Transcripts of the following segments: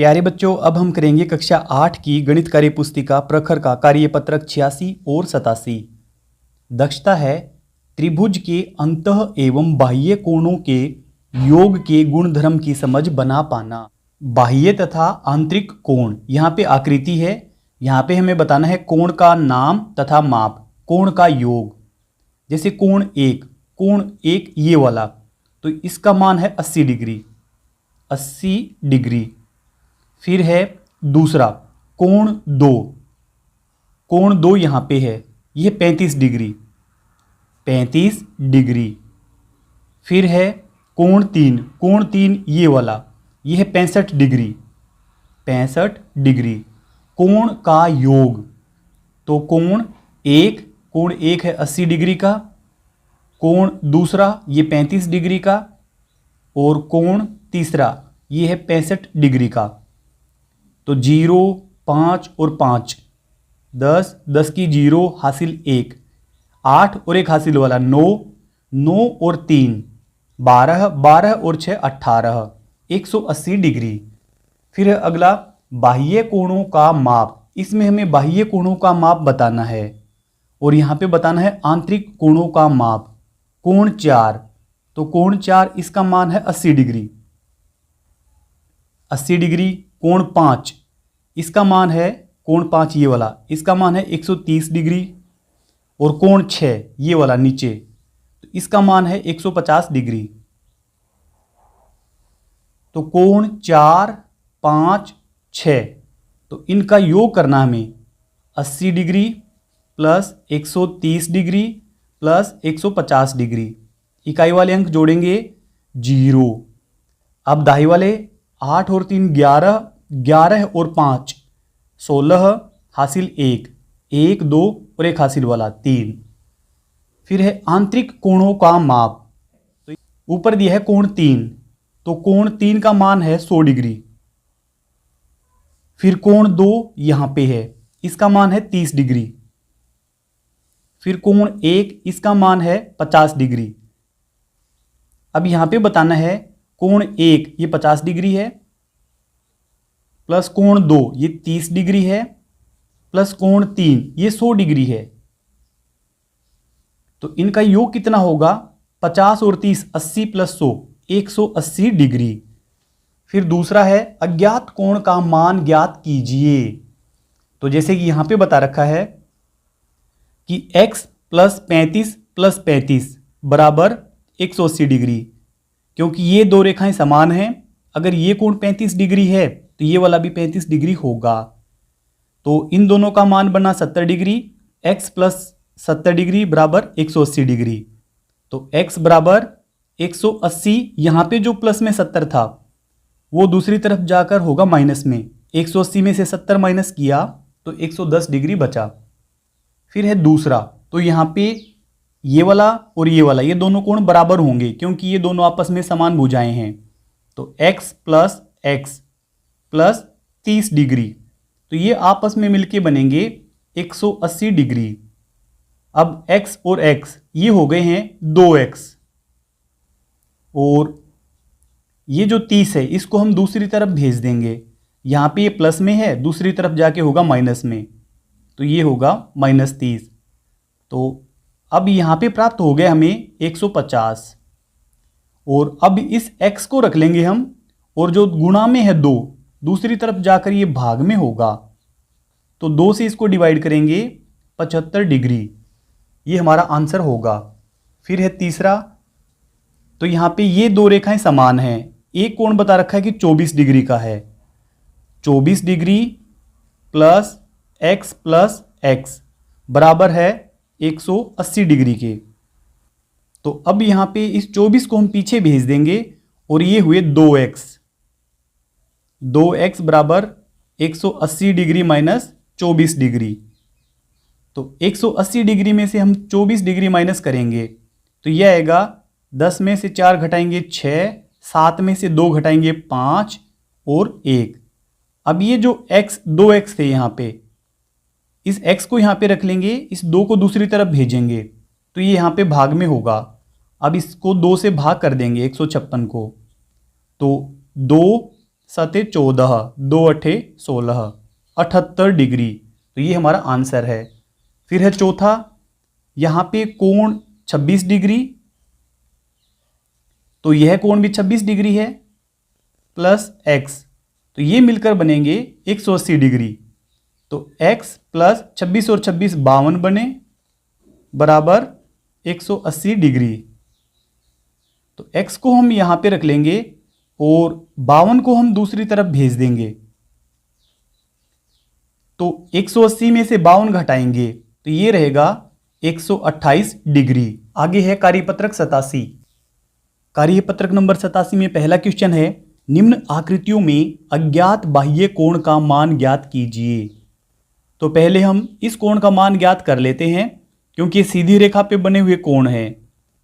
प्यारे बच्चों, अब हम करेंगे कक्षा 8 की गणित कार्य पुस्तिका प्रखर का कार्यपत्रक 86 और 87। दक्षता है त्रिभुज के अंतः एवं बाह्य कोणों के योग के गुणधर्म की समझ बना पाना। बाह्य तथा आंतरिक कोण, यहाँ पे आकृति है, यहाँ पे हमें बताना है कोण का नाम तथा माप, कोण का योग। जैसे कोण एक ये वाला, तो इसका मान है 80 डिग्री, 80 डिग्री। फिर है दूसरा कोण दो यहाँ पे है, यह 35 डिग्री, 35 डिग्री। फिर है कोण तीन ये वाला, यह है 65 डिग्री, 65 डिग्री। कोण का योग, तो कोण एक है 80 डिग्री का, कोण दूसरा ये 35 डिग्री का, और कोण तीसरा ये है 65 डिग्री का। तो 0, 5 और 5, 10, 10 की 0 हासिल 1, 8 और 1 हासिल वाला 9, 9 और 3 12, 12 और 6 18, 180 डिग्री। फिर है अगला बाह्य कोणों का माप, इसमें हमें बाह्य कोणों का माप बताना है, और यहाँ पे बताना है आंतरिक कोणों का माप। कोण 4, तो कोण 4 इसका मान है 80 डिग्री, 80 डिग्री। कोण 5 इसका मान है, कोण 5 ये वाला, इसका मान है 130 डिग्री। और कोण 6 ये वाला नीचे, तो इसका मान है 150 डिग्री। तो कोण 4, 5, 6, तो इनका योग करना हमें 80 degree plus 130 degree plus 150 degree. इकाई वाले अंक जोड़ेंगे 0। अब दाई वाले 8 और 3 11, 11 और 5 16 हासिल 1, 1 2 और 1 हासिल वाला 3। फिर है आंतरिक कोणों का माप, तो ऊपर दिया है कोण 3, तो कोण 3 का मान है 100 डिग्री। फिर कोण 2 यहां पे है, इसका मान है 30 डिग्री। फिर कोण 1 इसका मान है 50 डिग्री। अब यहां पे बताना है कोण 1 ये 50 डिग्री है, प्लस कोण 2 ये 30 डिग्री है, प्लस कोण 3 ये 100 डिग्री है। तो इनका योग कितना होगा? 50 और 30 80 प्लस 100 180 डिग्री। फिर दूसरा है अज्ञात कोण का मान ज्ञात कीजिए। तो जैसे कि यहां पे बता रखा है कि x प्लस 35 बराबर 180 डिग्री। क्योंकि ये दो रेखाएं समान हैं, अगर ये कोण 35 डिग्री है तो ये वाला भी 35 डिग्री होगा। तो इन दोनों का मान बना 70 डिग्री, x प्लस 70 डिग्री बराबर 180 डिग्री। तो x बराबर 180, यहां पे जो प्लस में 70 था वो दूसरी तरफ जाकर होगा माइनस में। 180 में से 70 माइनस किया तो 110 डिग्री बचा। फिर है दूसरा, तो यहां पे ये वाला और ये वाला, ये दोनों कोण बराबर होंगे क्योंकि ये दोनों आपस में समान भुजाएं हैं। तो x plus x plus 30 degree, तो ये आपस में मिलके बनेंगे 180 डिग्री। अब x और x ये हो गए हैं 2x, और ये जो 30 है इसको हम दूसरी तरफ भेज देंगे। यहां पे ये प्लस में है, दूसरी तरफ जाके होगा माइनस में, तो ये होगा -30। तो अब यहां पे प्राप्त हो गए हमें 150, और अब इस x को रख लेंगे हम, और जो गुणा में है 2 दूसरी तरफ जाकर ये भाग में होगा, तो 2 से इसको डिवाइड करेंगे 75 डिग्री। ये हमारा आंसर होगा। फिर है तीसरा, तो यहां पे ये दो रेखाएं समान हैं। एक कोण बता रखा है कि 24 डिग्री का है, 24 डिग्री प्लस x बराबर है 180 डिग्री के। तो अब यहां पे इस 24 को हम पीछे भेज देंगे, और ये हुए 2x बराबर 180 डिग्री माइनस 24 डिग्री। तो 180 डिग्री में से हम 24 डिग्री माइनस करेंगे तो यह आएगा 10 में से 4 घटाएंगे 6, 7 में से 2 घटाएंगे 5 और 1। अब ये जो x 2x थे यहाँ पे, इस x को यहाँ पे रख लेंगे, इस 2 को दूसरी तरफ भेजेंगे तो ये यहाँ पे भाग में होगा। अब इसको 2 से भाग कर देंगे 156 को, तो 2 सते 14, 2 अठे 16, 78 डिग्री। तो ये हमारा आंसर है। फिर है चौथा, यहाँ पे कोण 26 डिग्री, तो यह कोण भी 26 डिग्री है प्लस x, तो ये मिलकर बनेंगे 180 डिग्री। तो x प्लस 26 और 26 52 बने बराबर 180 डिग्री। तो x को हम यहां पे रख लेंगे और 52 को हम दूसरी तरफ भेज देंगे। तो 180 में से 52 घटाएंगे तो ये रहेगा 128 डिग्री। आगे है कार्यपत्रक 87। कार्यपत्रक नंबर 87 में पहला क्वेश्चन है, निम्न आकृतियों में अज्ञात बाह्य कोण का मान ज्ञात कीजिए। तो पहले हम इस कोण का मान ज्ञात कर लेते हैं क्योंकि ये सीधी रेखा पे बने हुए कोण हैं।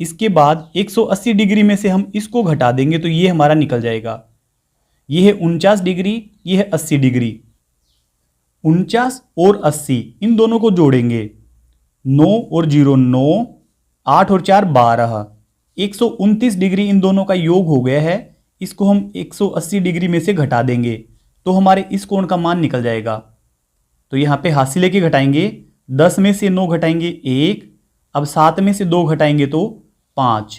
इसके बाद 180 डिग्री में से हम इसको घटा देंगे तो ये हमारा निकल जाएगा। ये है 49 डिग्री, ये है 80 डिग्री। 49 और 80 इन दोनों को जोड़ेंगे, 9 और 0 9, 8 और 4 12, 129 डिग्री इन दोनों का योग हो गया है। इसको हम 180 डिग्री में से घटा देंगे तो हमारे इस कोण का मान निकल जाएगा। तो यहाँ पे हाथ से लेके घटाएंगे, 10 में से 9 घटाएंगे 1, अब 7 में से 2 घटाएंगे तो 5,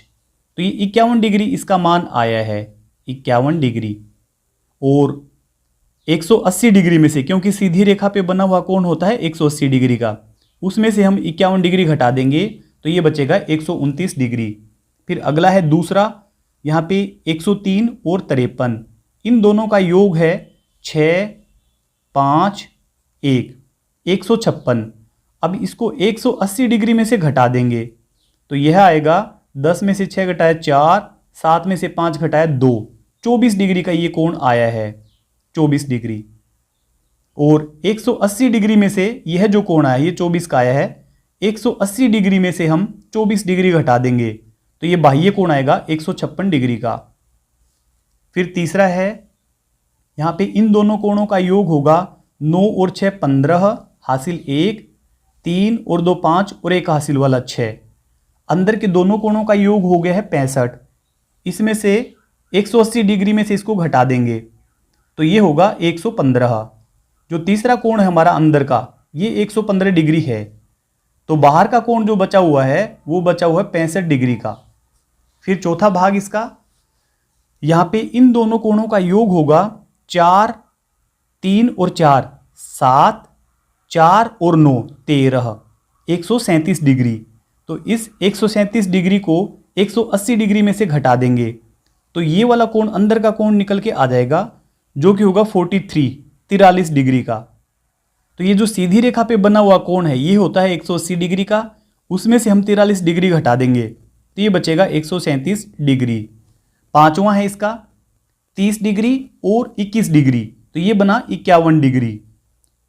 तो ये 51 डिग्री इसका मान आया है, 51 डिग्री। और 180 डिग्री में से, क्योंकि सीधी रेखा पे बना हुआ कोण होता है 180 डिग्री का, उसमें से हम 51 डिग्री घटा देंगे तो ये बचेगा 129 डिग्री। फिर अगला है दूसरा, यहाँ पे 103 और 53 इन दोनों का योग है 6, 5, 1, 156। अब इसको 180 डिग्री में से घटा देंगे तो यह आएगा 10 में से 6 घटाया 4, 7 में से 5 घटाया 2, 24 डिग्री का ये कोण आया है, 24 डिग्री। और 180 डिग्री में से यह जो कोण आया ये 24 का आया है, 180 डिग्री में से हम 24 डिग्री घटा देंगे तो ये बाह्य कोण आएगा 156 डिग्री का। फिर तीसरा है, यहाँ पे इन दोनों कोणों का योग होगा 9 और 6 15, हासिल 1, 3 और 2 5 और एक हासिल वाला 6। अंदर के दोनों कोणों का योग हो गया है 65। इसमें से 180 डिग्री में से इसको घटा देंगे तो ये होगा 115। जो तीसरा कोण है हमारा अंदर का ये 115 डिग्री है। तो बाहर का कोण जो बचा हुआ है वो बचा हुआ है 65 डिग्री का। फिर चौथा भाग इसका, यहाँ पे इन दोनों कोणों का योग होगा 4, 3 और 4 7, 4 और 9 13, 137 डिग्री। तो इस 137 डिग्री को 180 डिग्री में से घटा देंगे तो ये वाला कोण अंदर का कोण निकल के आ जाएगा जो कि होगा 43 डिग्री का। तो ये जो सीधी रेखा पे बना हुआ कोण है ये होता है 180 डिग्री का, उसमें से हम 43 डिग्री घटा देंगे तो ये बचेगा 137 डिग्री। पांचवा है इसका 30 डिग्री और 21 डिग्री, तो ये बना 51 डिग्री।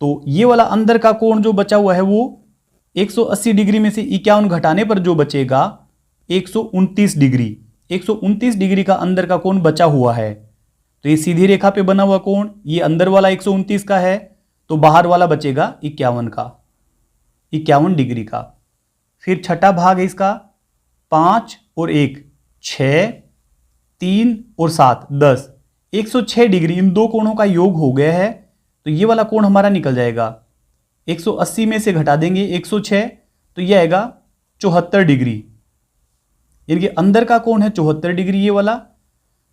तो ये वाला अंदर का कोण जो बचा हुआ है वो 180 डिग्री में से 51 घटाने पर जो बचेगा 129 डिग्री। 129 डिग्री का अंदर का कोण बचा हुआ है। तो ये सीधी रेखा पे बना हुआ कोण ये अंदर वाला 129 का है, तो बाहर वाला बचेगा 51 का, 51 डिग्री का। फिर छठा भाग है इसका 5 और 1 6, 3 और 7 10, 106 डिग्री इन दो कोणों का योग हो गया है। तो ये वाला कोण हमारा निकल जाएगा, 180 में से घटा देंगे 106 तो ये आएगा 74 डिग्री। यानी अंदर का कोण है 74 डिग्री ये वाला,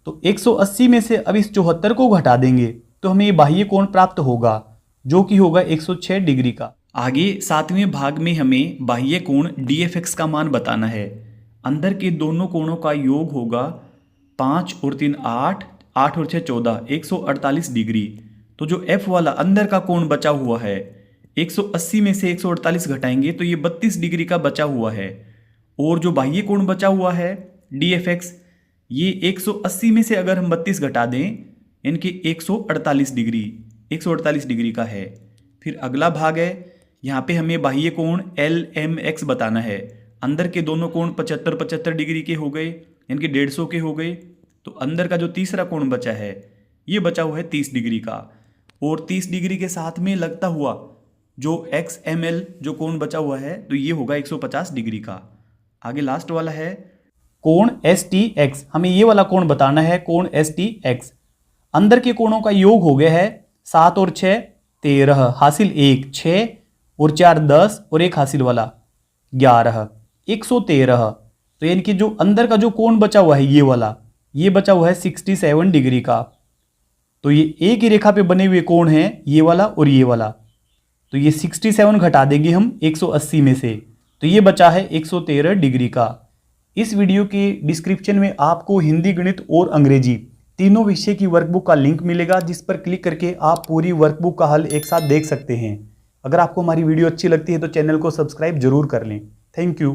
तो 180 में से अब इस 74 को घटा देंगे तो हमें ये बाह्य कोण प्राप्त होगा जो कि होगा 106 डिग्री का। आगे 7वें भाग में हमें बाह्य कोण DFX का मान बताना है। अंदर के दोनों कोणों का योग होगा 5 और 3 8, 8 और 6 14, 148 डिग्री। तो जो F वाला अंदर का कोण बचा हुआ है 180 में से 148 घटाएंगे तो ये 32 डिग्री का बचा हुआ है। और जो बाह्य कोण बचा हुआ है DFX ये 180 में से अगर हम 32 घटा दें इनके 148 डिग्री का है। फिर अगला भाग है, यहाँ पे हमें बाह्य कोण LMX बताना है। अंदर के दोनों कोण 75 डिग्री के हो गए, इनके 150 के हो गए। तो अंदर का जो तीसरा कोण बचा है ये बचा हुआ है 30 डिग्री का, और 30 डिग्री के साथ में लगता हुआ जो XML जो कोण बचा हुआ है तो ये होगा 150 डिग्री का। आगे लास्ट वाला है कोण STX, हमें ये वाला कोण बताना है, कोण STX। अंदर के कोणों का योग हो गया है 7 और 6 13, हासिल 1 6 और 4 10 और एक हासिल वाला 11, 113। तो यानी कि जो अंदर का जो कोण बचा हुआ है ये वाला, ये बचा हुआ है 67 डिग्री का। तो ये एक ही रेखा पे बने हुए कोण हैं ये वाला और ये वाला। तो ये 67 घटा देंगे हम 180 में से, तो ये बचा है 113 डिग्री का। इस वीडियो के डिस्क्रिप्शन में आपको हिंदी, गणित और अंग्रेजी तीनों विषय की वर्कबुक का लिंक मिलेगा, जिस पर क्लिक करके आप पूरी वर्कबुक का हल एक साथ देख सकते हैं। अगर आपको हमारी वीडियो अच्छी लगती है तो चैनल को सब्सक्राइब जरूर कर लें। Thank you.